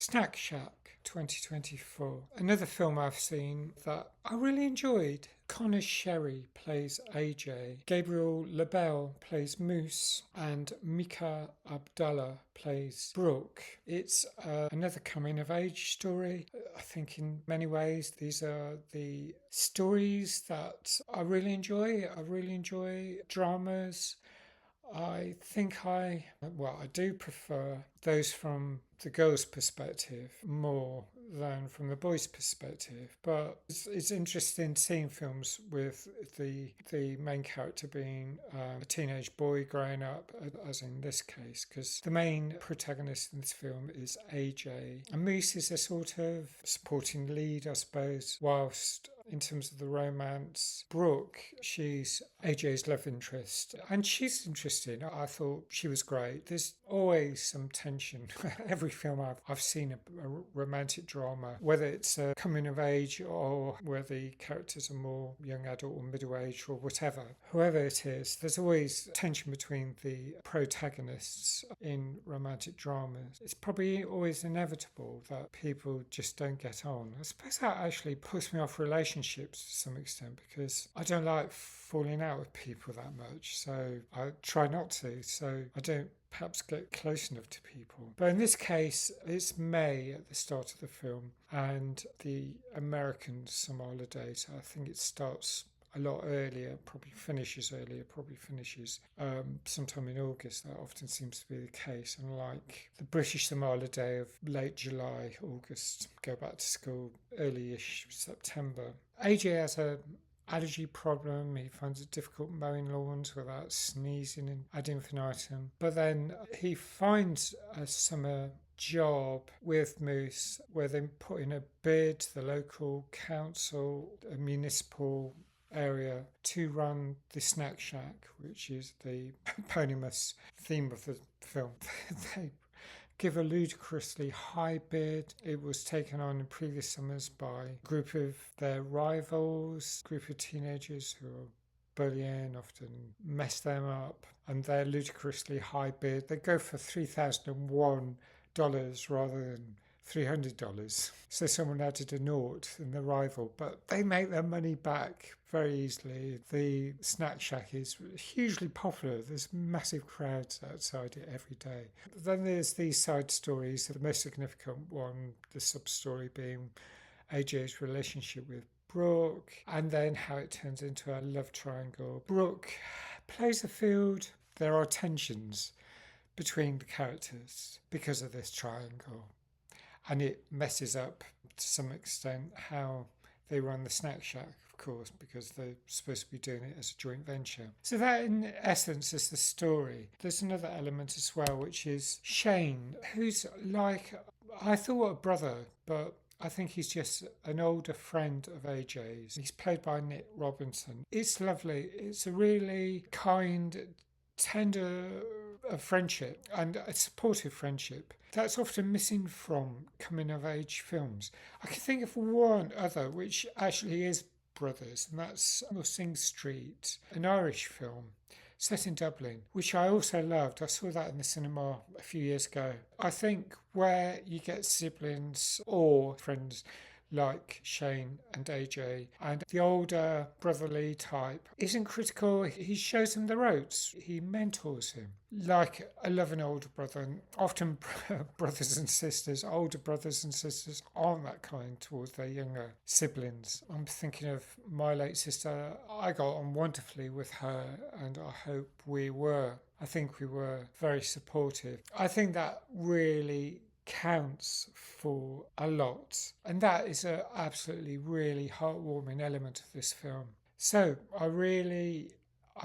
Snack Shack 2024. Another film I've seen that I really enjoyed. Connor Sherry plays AJ, Gabriel LaBelle plays Moose, and Mika Abdullah plays Brooke. It's another coming of age story. I think in many ways these are the stories that I really enjoy. I really enjoy dramas. I do prefer those from the girl's perspective more than from the boy's perspective. But it's interesting seeing films with the main character being a teenage boy growing up, as in this case, because the main protagonist in this film is AJ. And Moose is a sort of supporting lead, I suppose, whilst in terms of the romance, Brooke, she's AJ's love interest, and she's interesting. I thought she was great. There's always some tension. Every film I've seen a romantic drama, whether it's a coming of age or where the characters are more young adult or middle age or whatever, whoever it is, there's always tension between the protagonists in romantic dramas. It's probably always inevitable that people just don't get on. I suppose that actually puts me off relationships to some extent because I don't like falling out with people that much, so I try not to, so I don't perhaps get close enough to people. But in this case, it's May at the start of the film, and the American summer holidays, I think it starts a lot earlier, probably finishes sometime in August. That often seems to be the case, unlike the British summer holiday of late July, August, go back to school early-ish September. AJ has a allergy problem. He finds it difficult mowing lawns without sneezing and ad infinitum. But then he finds a summer job with Moose where they put in a bid to the local council, a municipal area, to run the Snack Shack, which is the eponymous theme of the film. They give a ludicrously high bid. It was taken on in previous summers by a group of their rivals, a group of teenagers who are bullying, often mess them up, and their ludicrously high bid, they go for $3,001 rather than $300. So someone added a naught in the rival, but they make their money back very easily. The Snack Shack is hugely popular. There's massive crowds outside it every day. Then there's these side stories. The most significant one, the sub-story being AJ's relationship with Brooke, and then how it turns into a love triangle. Brooke plays the field. There are tensions between the characters because of this triangle, and it messes up to some extent how they run the Snack Shack, of course, because they're supposed to be doing it as a joint venture. So that in essence is the story. There's another element as well, which is Shane, who's like, I thought a brother, but I think he's just an older friend of AJ's. He's played by Nick Robinson. It's lovely. It's a really kind, tender friendship and a supportive friendship that's often missing from coming of age films. I can think of one other which actually is brothers, and that's Sing Street, an Irish film set in Dublin, which I also loved. I saw that in the cinema a few years ago. I think where you get siblings or friends like Shane and AJ, and the older brotherly type isn't critical. He shows him the ropes. He mentors him like a loving older brother. And often brothers and sisters, older brothers and sisters, aren't that kind towards their younger siblings. I'm thinking of my late sister. I got on wonderfully with her, and I hope we were. I think we were very supportive. I think that really counts for a lot, and that is an absolutely really heartwarming element of this film. So I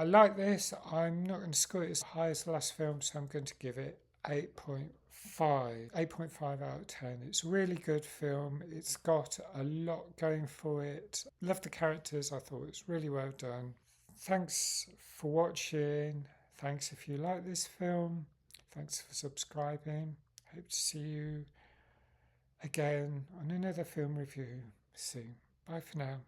like this. I'm not going to score it as high as the last film, so I'm going to give it 8.5 out of 10. It's a really good film. It's got a lot going for it. Love the characters. I thought it was really well done. Thanks for watching. Thanks if you like this film. Thanks for subscribing. Hope to see you again on another film review soon. Bye for now.